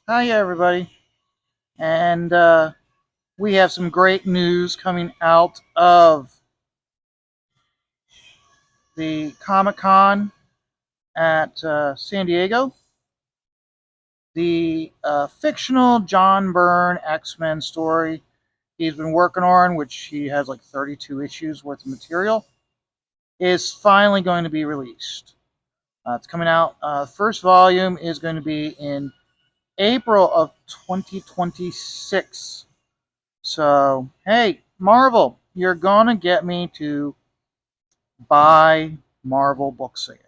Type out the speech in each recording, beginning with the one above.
Hi, everybody. And we have some great news coming out of the Comic Con at San Diego. The fictional John Byrne X-Men story he's been working on, which he has like 32 issues worth of material, is finally going to be released. It's coming out. First volume is going to be in April of 2026. So, hey, Marvel, you're going to get me to buy Marvel books again,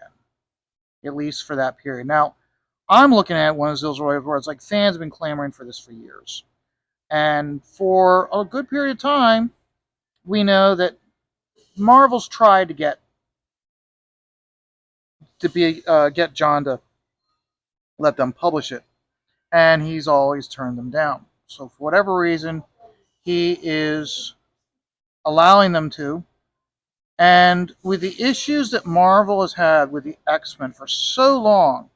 at least for that period. Now, I'm looking at one of those where it's like fans have been clamoring for this for years. And for a good period of time, we know that Marvel's tried to get John to let them publish it, and he's always turned them down. So for whatever reason, he is allowing them to. And with the issues that Marvel has had with the X-Men for so long,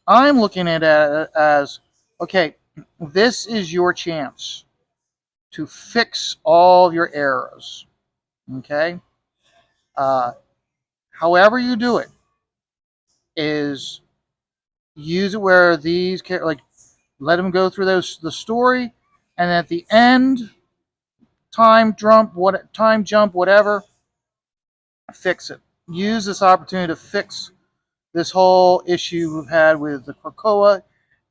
I'm looking at it as, okay, this is your chance to fix all of your errors. Okay? Uh, However you do it is use it where like, let them go through the story, and at the end, time jump, whatever, fix it. Use this opportunity to fix this whole issue we've had with the Krakoa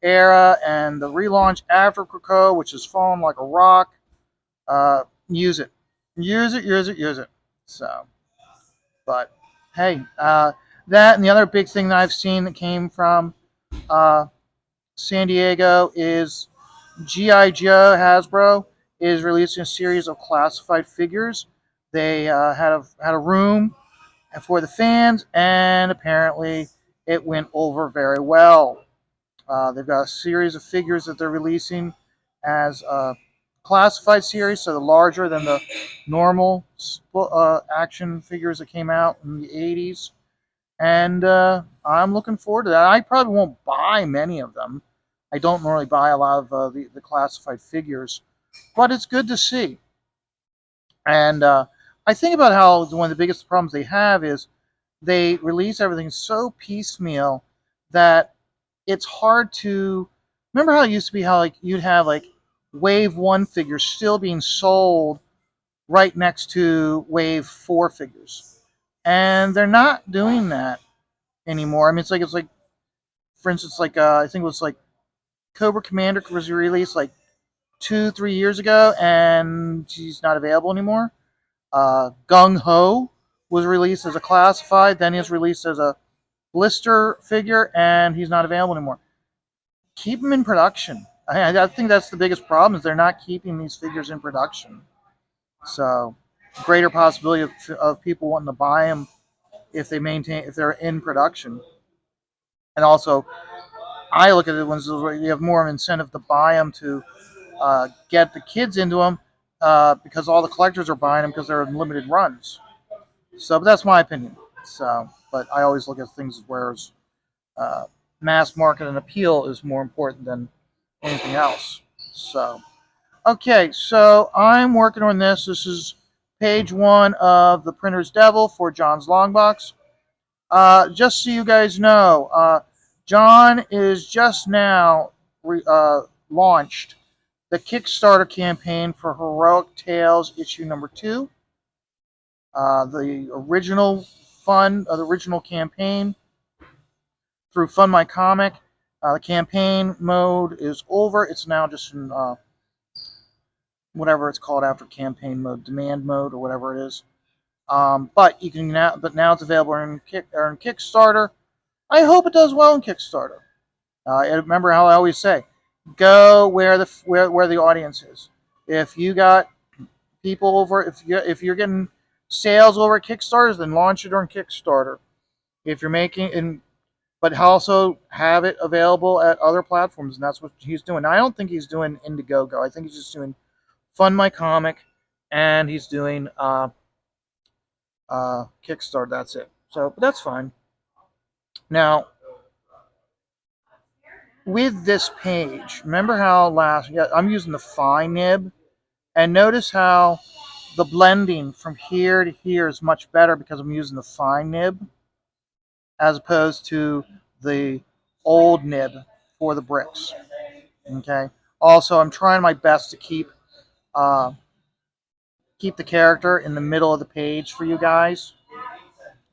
era and the relaunch after Krakoa, which has fallen like a rock. Use it, use it. So, but hey, that and the other big thing that I've seen that came from uh, San Diego is GI Joe Hasbro is releasing a series of classified figures. They had a room for the fans, and apparently it went over very well. They've got a series of figures that they're releasing as a classified series, so they're larger than the normal action figures that came out in the 80s. And I'm looking forward to that. I probably won't buy many of them. I don't normally buy a lot of the classified figures, but it's good to see. And I think about how one of the biggest problems they have is they release everything so piecemeal that it's hard to remember how it used to be how like you'd have like wave one figures still being sold right next to wave four figures, and they're not doing that anymore. I mean, it's like for instance, like I think it was like Cobra Commander was released like 2 3 years ago, and she's not available anymore. Gung Ho was released as a classified, then he was released as a blister figure, and he's not available anymore. Keep them in production. I think that's the biggest problem is they're not keeping these figures in production. So, greater possibility of people wanting to buy them if they're in production. And also, I look at it when you have more of an incentive to buy them to get the kids into them because all the collectors are buying them because they're in limited runs. So, but that's my opinion. So, but I always look at things where uh, mass market and appeal is more important than anything else. So, okay, so I'm working on this. This is page one of the Printer's Devil for John's Longbox. Just so you guys know, John is just now launched the Kickstarter campaign for Heroic Tales issue number 2. The original the original campaign through Fund My Comic. The campaign mode is over. It's now just in whatever it's called after campaign mode, demand mode, or whatever it is. But now it's available in Kickstarter. I hope it does well in Kickstarter. Remember how I always say, go where the audience is. If you got people over, if you're getting sales over at Kickstarter, then launch it on Kickstarter. If you're making and but also have it available at other platforms, and that's what he's doing. Now, I don't think he's doing Indiegogo. I think he's just doing Fund My Comic, and he's doing Kickstarter. That's it. So, but that's fine. Now, with this page, remember how I'm using the fine nib, and notice how the blending from here to here is much better because I'm using the fine nib as opposed to the old nib for the bricks. Okay. Also, I'm trying my best to uh, keep the character in the middle of the page for you guys.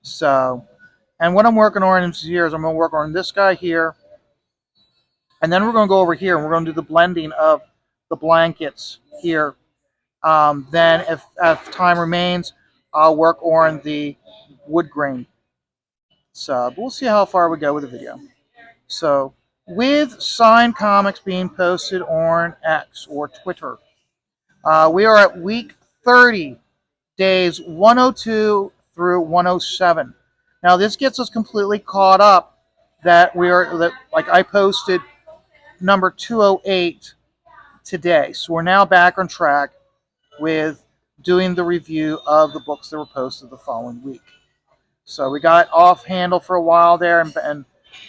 So, and what I'm working on here is I'm going to work on this guy here, and then we're going to go over here and we're going to do the blending of the blankets here. Then, if time remains, I'll work on the wood grain. So, but we'll see how far we go with the video. So, with signed comics being posted on X or Twitter, we are at week 30, days 102 through 107. Now, this gets us completely caught up like I posted number 208 today. So we're now back on track with doing the review of the books that were posted the following week. So we got off handle for a while there and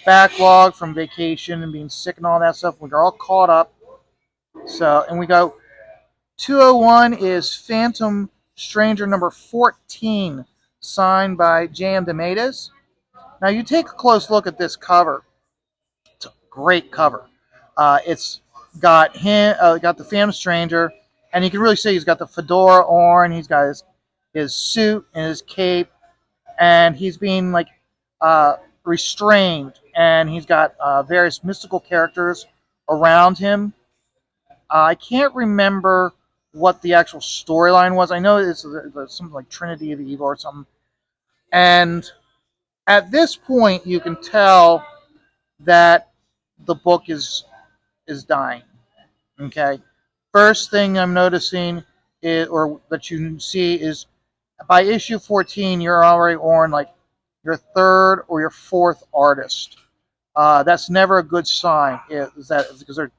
backlog from vacation and being sick and all that stuff. We're all caught up. So, and we go 201 is Phantom Stranger number 14, signed by J.M. DeMatteis. Now, you take a close look at this cover. It's a great cover. It's got got the Phantom Stranger, and you can really see he's got the fedora on. He's got his suit and his cape, and he's being like restrained, and he's got various mystical characters around him. I can't remember what the actual storyline was. I know it's something like Trinity of Evil or something. And at this point, you can tell that the book is dying. Okay. First thing I'm noticing or that you see is by issue 14, you're already on like your third or your fourth artist. That's never a good sign. Is that because they're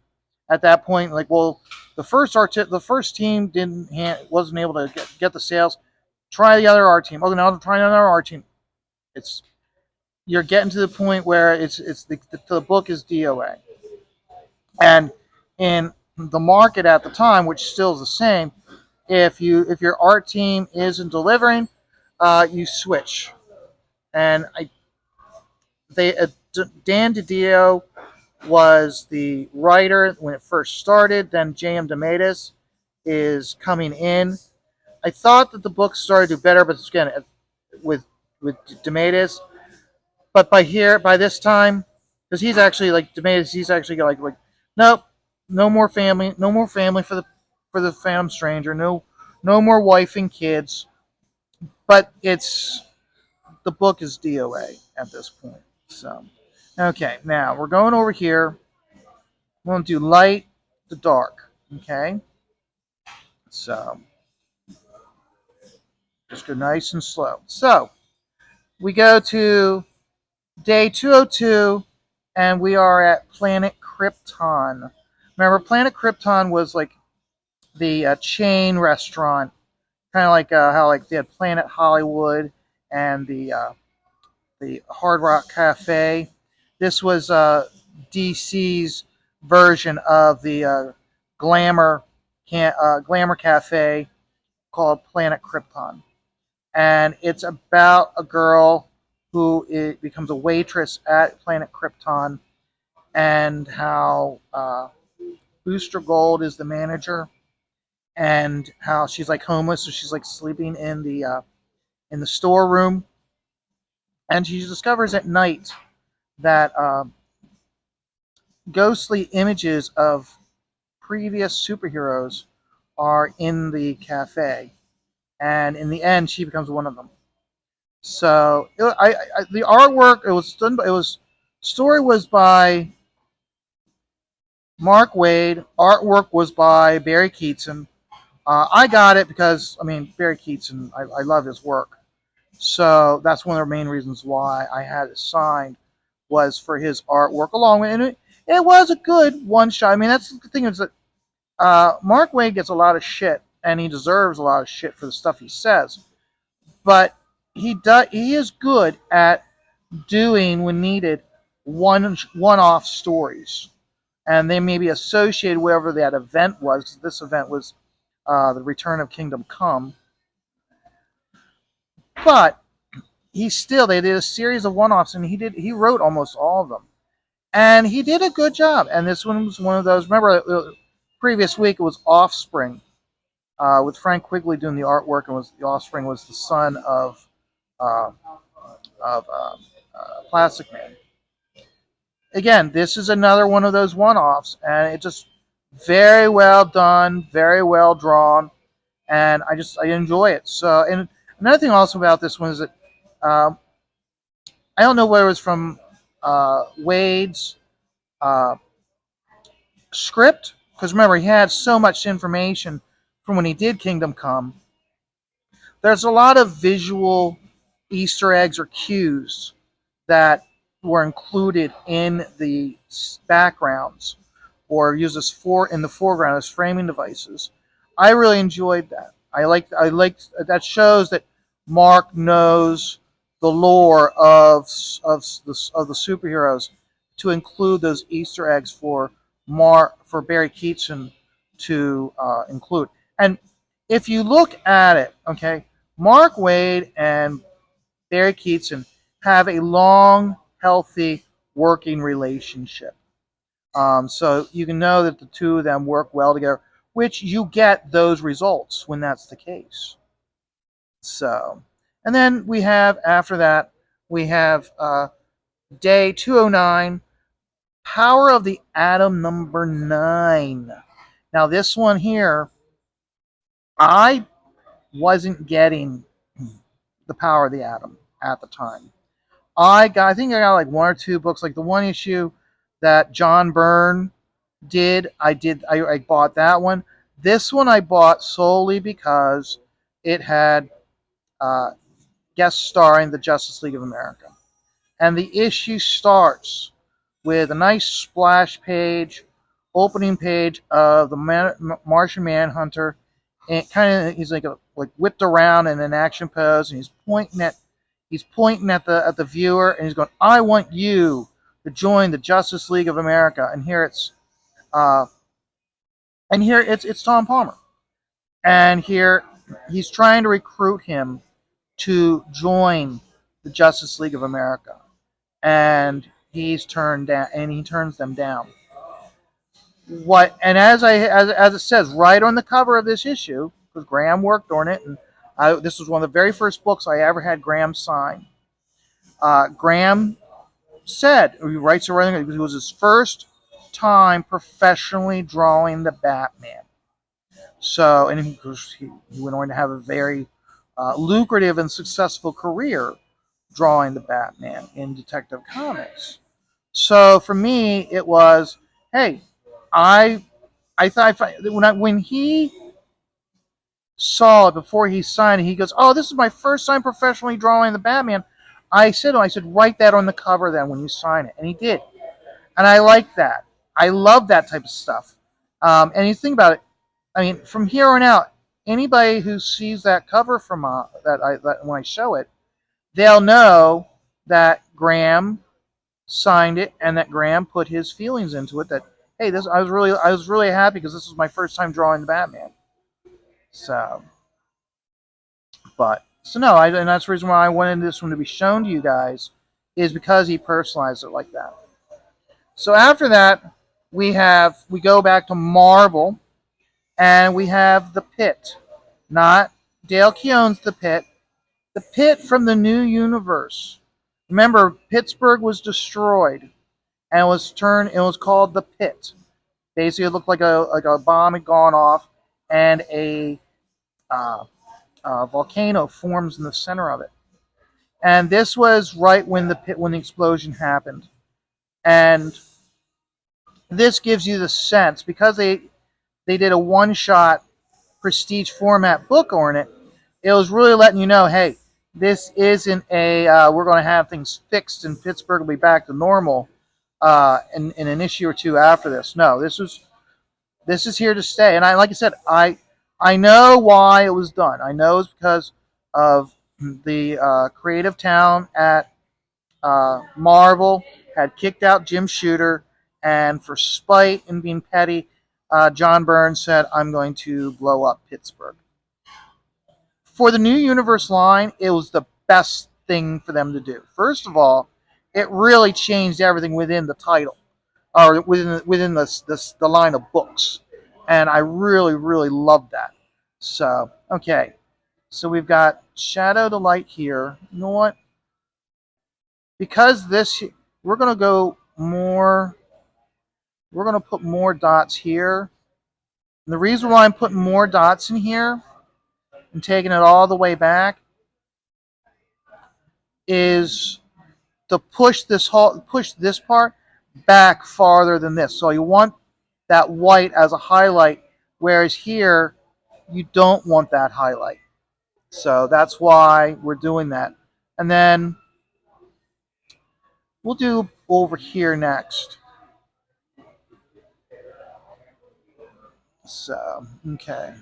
at that point like, well, the first team wasn't able to get the sales. Try the other art team. Okay, now try another art team. It's You're getting to the point where the book is DOA, and in the market at the time, which still is the same, if your art team isn't delivering, you switch. And Dan DiDio was the writer when it first started. Then J.M. DeMatteis is coming in. I thought that the book started to do better, but again, with DeMatteis. But by this time, because he's actually like DeMatteis, he's actually like nope, no more family for the Phantom Stranger, no more wife and kids. But the book is DOA at this point. So, okay, now we're going over here. We're going to do light to dark. Okay, so just go nice and slow. So we go to day 202, and we are at Planet Krypton. Remember, Planet Krypton was like the chain restaurant, kind of like how like they had Planet Hollywood and the Hard Rock Cafe. This was DC's version of the Glamour Cafe called Planet Krypton, and it's about a girl who becomes a waitress at Planet Krypton, and how Booster Gold is the manager, and how she's like homeless, so she's like sleeping in the storeroom, and she discovers at night that ghostly images of previous superheroes are in the cafe, and in the end, she becomes one of them. So the artwork it was story was by Mark Waid, artwork was by Barry Keatson. I got it because I mean Barry Keatson, I love his work, so that's one of the main reasons why I had it signed was for his artwork along with it. It was a good one shot. I mean that's the thing is that Mark Waid gets a lot of shit and he deserves a lot of shit for the stuff he says, but he is good at doing when needed one off stories. and they may be associated with whatever that event was. This event was the Return of Kingdom Come, but they did a series of one-offs, and he wrote almost all of them, and he did a good job. And this one was one of those. Remember, the previous week it was Offspring, with Frank Quigley doing the artwork, and was the Offspring was the son uh, of Plastic Man. Again, this is another one of those one-offs, and it just very well done, very well drawn, and I enjoy it. So, and another thing also about this one is that um, I don't know whether it was from Wade's uh, script, because remember he had so much information from when he did Kingdom Come. There's a lot of visual Easter eggs or cues that were included in the backgrounds or used as in the foreground as framing devices. I really enjoyed that. I liked that shows that Mark knows the lore of the superheroes to include those Easter eggs for Barry Keatson to include. And if you look at it, okay, Mark Waid and Barry Keatson have a long, healthy working relationship. So you can know that the two of them work well together, which you get those results when that's the case. So, and then we have after that we have day 209, Power of the Atom number 9. Now this one here, I wasn't getting the Power of the Atom at the time. I think I got like one or two books, like the one issue that John Byrne I bought that one. This one I bought solely because it had uh, guest starring the Justice League of America, and the issue starts with a nice splash page, opening page of the Martian Manhunter, and he's like whipped around in an action pose, and he's pointing at the viewer, and he's going, "I want you to join the Justice League of America." Uh, and here it's Tom Palmer, and here he's trying to recruit him to join the Justice League of America, and he turns them down. What and as it says right on the cover of this issue, because Graham worked on it, and this was one of the very first books I ever had Graham sign. Graham said he writes everything. It was his first time professionally drawing the Batman. So, and he went on to have a very lucrative and successful career drawing the Batman in Detective Comics. So for me, it was, hey, I I thought when he saw it before he signed it, he goes, "Oh, this is my first time professionally drawing the Batman." I said, write that on the cover then when you sign it, and he did, and I like that. I love that type of stuff. And you think about it, I mean, from here on out, anybody who sees that cover from that when I show it, they'll know that Graham signed it and that Graham put his feelings into it. That hey, this I was really happy because this was my first time drawing the Batman. So, and that's the reason why I wanted this one to be shown to you guys, is because he personalized it like that. So after that, we go back to Marvel, and we have the Pit, not Dale Keown's the Pit from the New Universe. Remember, Pittsburgh was destroyed, and it was called the Pit. Basically, it looked like a bomb had gone off, and uh, a volcano forms in the center of it. And this was right when the explosion happened. And this gives you the sense, because they did a one shot prestige format book on it. It was really letting you know, hey, this isn't we're going to have things fixed and Pittsburgh will be back to normal in an issue or two after this. No, this is here to stay. And like I said, I know why it was done. I know it's because of the creative talent at Marvel had kicked out Jim Shooter, And for spite and being petty, John Byrne said, I'm going to blow up Pittsburgh. For the New Universe line, it was the best thing for them to do. First of all, it really changed everything within the title, or within the line of books, and I really loved that. So okay, so we've got Shadow to Light here. You know what? Because this, we're gonna go more. We're gonna put more dots here. And the reason why I'm putting more dots in here and taking it all the way back is to push this part back farther than this. So you want that white as a highlight, whereas here you don't want that highlight. So that's why we're doing that. And then we'll do over here next. So, okay.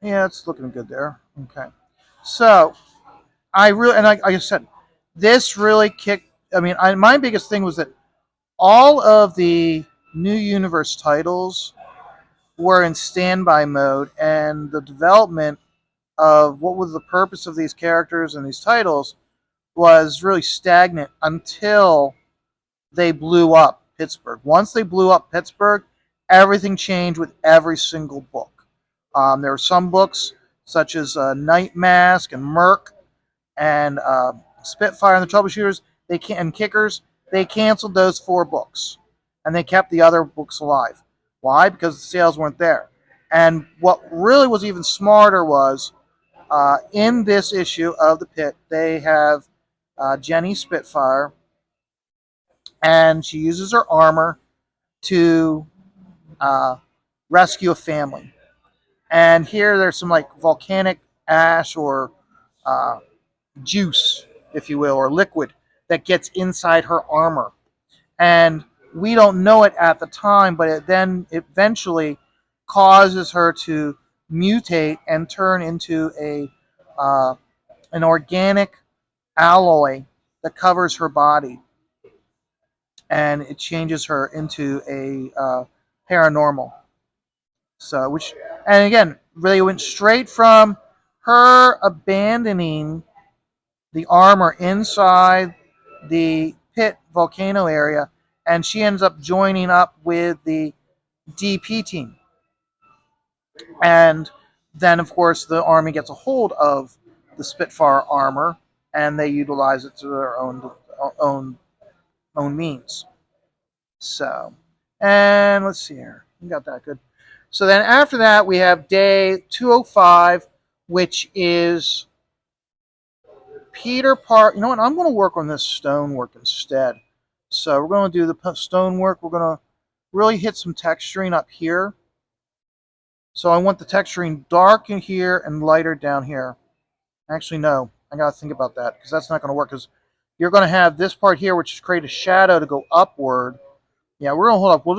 Yeah, it's looking good there. Okay. So, like I said, this really kicked. I mean, my biggest thing was that all of the New Universe titles were in standby mode, and the development of what was the purpose of these characters and these titles was really stagnant until they blew up Pittsburgh. Once they blew up Pittsburgh, everything changed with every single book. There were some books, such as Night Mask and Merc and Spitfire and the Troubleshooters, and Kickers. They canceled those 4 books, and they kept the other books alive. Why? Because the sales weren't there. And what really was even smarter was in this issue of the Pit, they have Jenny Spitfire, and she uses her armor to uh, rescue a family. And here there's some like volcanic ash or uh, juice, if you will, or liquid that gets inside her armor. And we don't know it at the time, but it then eventually causes her to mutate and turn into an organic alloy that covers her body, and it changes her into a paranormal. So, which, and again, really went straight from her abandoning the armor inside the pit volcano area, and she ends up joining up with the DP team. And then, of course, the army gets a hold of the Spitfire armor, and they utilize it to their own own means. So, and let's see here. We got that good. So then after that, we have day 205, which is Peter Park. You know what? I'm going to work on this stonework instead. So we're going to do the stonework. We're going to really hit some texturing up here. So I want the texturing dark in here and lighter down here. Actually, no. I got to think about that because that's not going to work. Because you're going to have this part here, which is create a shadow to go upward. Yeah, we're going to hold up. We'll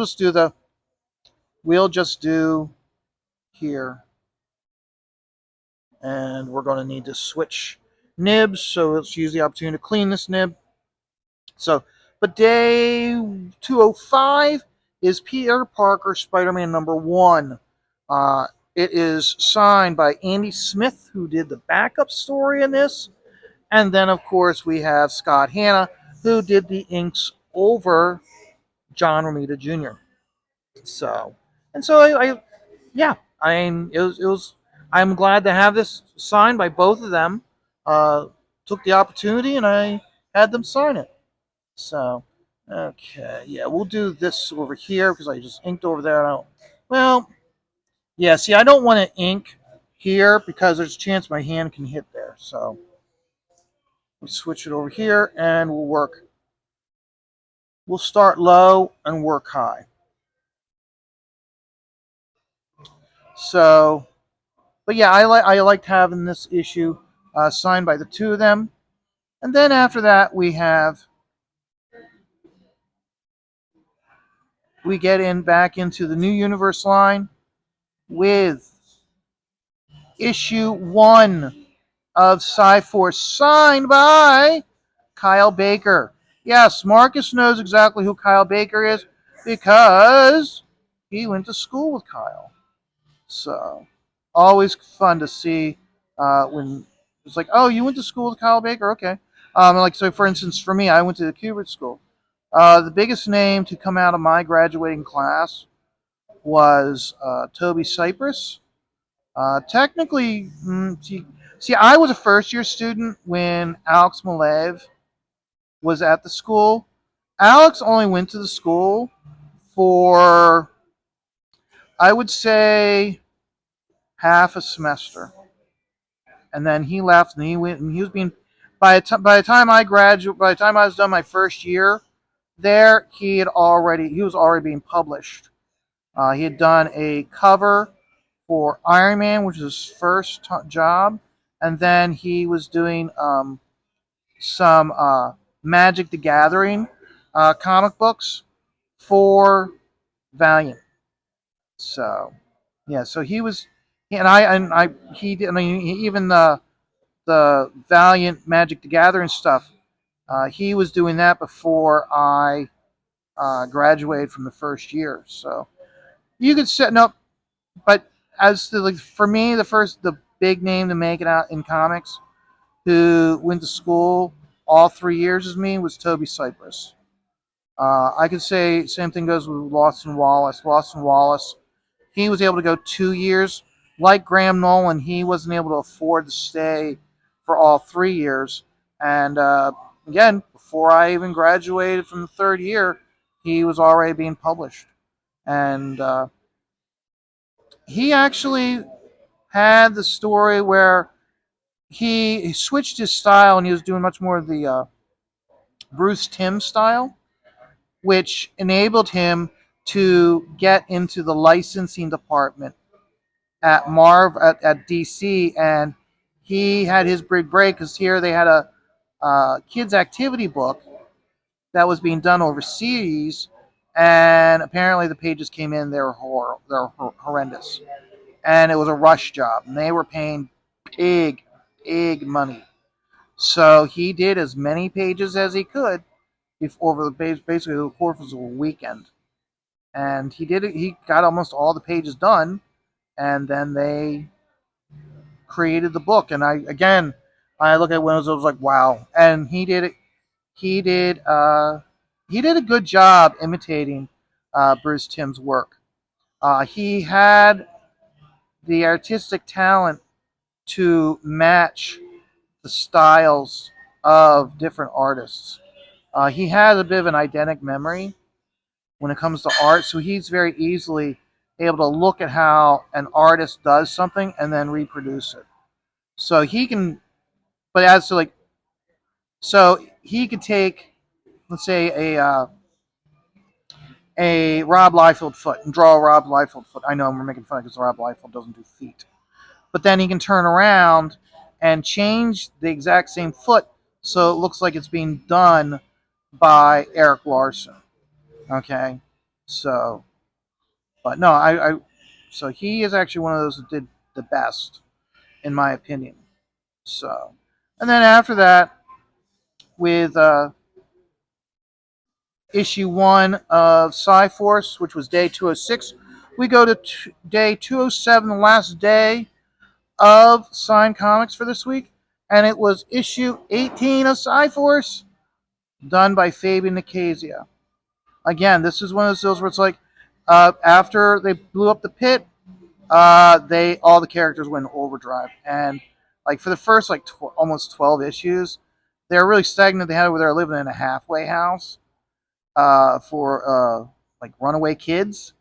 just do here. And we're going to need to switch nibs. So let's use the opportunity to clean this nib. So, but day 205 is Peter Parker Spider-Man #1. Uh, it is signed by Andy Smith, who did the backup story in this. And then, of course, we have Scott Hanna, who did the inks over John Romita Jr. So, and so yeah, I'm glad to have this signed by both of them. Took the opportunity and I had them sign it. So, okay, yeah, we'll do this over here because I just inked over there. Well, yeah, see, I don't want to ink here because there's a chance my hand can hit there. So, we'll switch it over here and we'll work. We'll start low and work high. So, but yeah, I liked having this issue signed by the two of them. And then after that, we get in back into the New Universe line with issue 1 of Cyforce, signed by Kyle Baker. Yes, Marcus knows exactly who Kyle Baker is because he went to school with Kyle. So, always fun to see when it's like, oh, you went to school with Kyle Baker? Okay. Like, so for instance, for me, I went to the Kubert School. The biggest name to come out of my graduating class was Toby Cypress. Technically, see, I was a first year student when Alex Malev was at the school. Alex only went to the school for, I would say, half a semester, and then he left, and he went, and he was being, by the time I graduated, by the time I was done my first year there, he was already being published. He had done a cover for Iron Man, which was his first job, and then he was doing some Magic the Gathering comic books for Valiant. So yeah, so he was, and I he did. I mean, even the Valiant Magic the Gathering stuff. He was doing that before I graduated from the first year. So you could set up, but as to, like, for me, the big name to make it out in comics who went to school all 3 years as me was Toby Cypress. I could say same thing goes with Lawson Wallace. Lawson Wallace, he was able to go 2 years. Like Graham Nolan, he wasn't able to afford to stay for all 3 years. And again, before I even graduated from the third year, he was already being published. And he actually had the story where he switched his style and he was doing much more of the Bruce Timm style, which enabled him to get into the licensing department at DC, and he had his big break because here they had a kids activity book that was being done overseas, and apparently the pages came in, they were horrendous, and it was a rush job, and they were paying big big money. So he did as many pages as he could over basically the course of a weekend, and he did it. He got almost all the pages done, and then they created the book. And I look at Windows, I was like, wow. And he did it. He did. He did a good job imitating Bruce Timm's work. He had the artistic talent to match the styles of different artists. He has a bit of an eidetic memory when it comes to art, so he's very easily able to look at how an artist does something and then reproduce it. So he can, but as to like, so he could take, let's say, a Rob Liefeld foot and draw a Rob Liefeld foot. I know we're making fun because Rob Liefeld doesn't do feet, but then he can turn around and change the exact same foot so it looks like it's being done by Eric Larson. Okay, so, but no, so he is actually one of those that did the best, in my opinion. So, and then after that, with issue one of Cyforce, which was day 206. We go to day 207, the last day of signed comics for this week, and it was issue 18 of Cyforce, done by Fabian Nicasia. Again, this is one of those deals where it's like, after they blew up the pit, they all the characters went overdrive, and like for the first like almost 12 issues, they were really stagnant. They had where they were living in a halfway house for like runaway kids,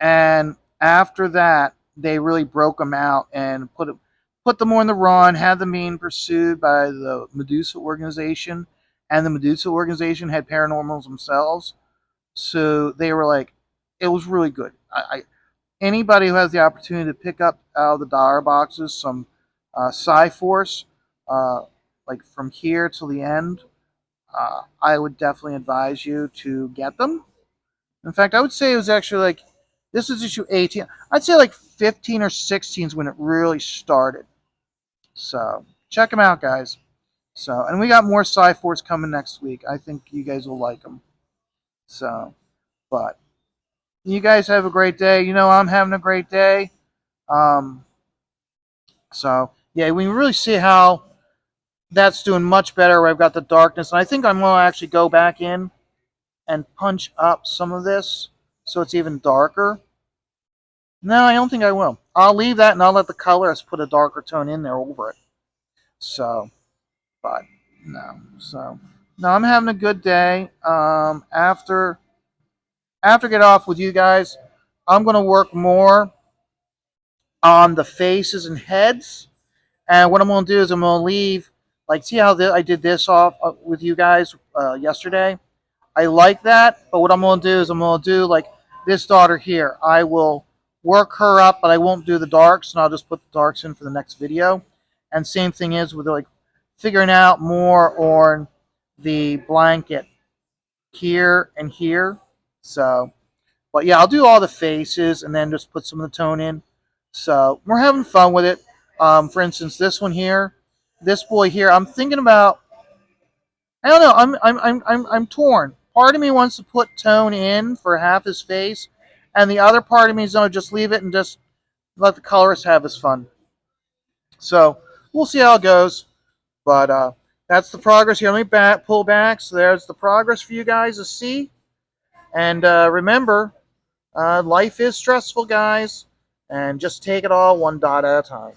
and after that, they really broke them out and put them on the run, had them being pursued by the Medusa organization, and the Medusa organization had paranormals themselves. So they were like, it was really good. Anybody who has the opportunity to pick up out of the dollar boxes some Cyforce, uh, like from here till the end, I would definitely advise you to get them. In fact, I would say it was actually like, this is issue 18. I'd say like 15 or 16 is when it really started. So check them out, guys. So, and we got more Sci-Force coming next week. I think you guys will like them. So, but you guys have a great day. You know, I'm having a great day. Um, so yeah, we really see how that's doing much better where I've got the darkness. And I think I'm going to actually go back in and punch up some of this so it's even darker. No, I don't think I will. I'll leave that and I'll let the colorist put a darker tone in there over it. So, but no. So, no, I'm having a good day. After I get off with you guys, I'm going to work more on the faces and heads. And what I'm going to do is I'm going to leave, like, see how I did this off with you guys yesterday? I like that, but what I'm going to do is I'm going to do, like, this daughter here. I will work her up, but I won't do the darks, and I'll just put the darks in for the next video. And same thing is with, like, figuring out more on the blanket here and here. So, but yeah, I'll do all the faces and then just put some of the tone in. So we're having fun with it. For instance, this one here, this boy here, I'm thinking about. I don't know. I'm torn. Part of me wants to put tone in for half his face, and the other part of me is gonna just leave it and just let the colorist have his fun. So we'll see how it goes. But that's the progress here. Let me pull back. So there's the progress for you guys to see. And remember, life is stressful, guys, and just take it all one dot at a time.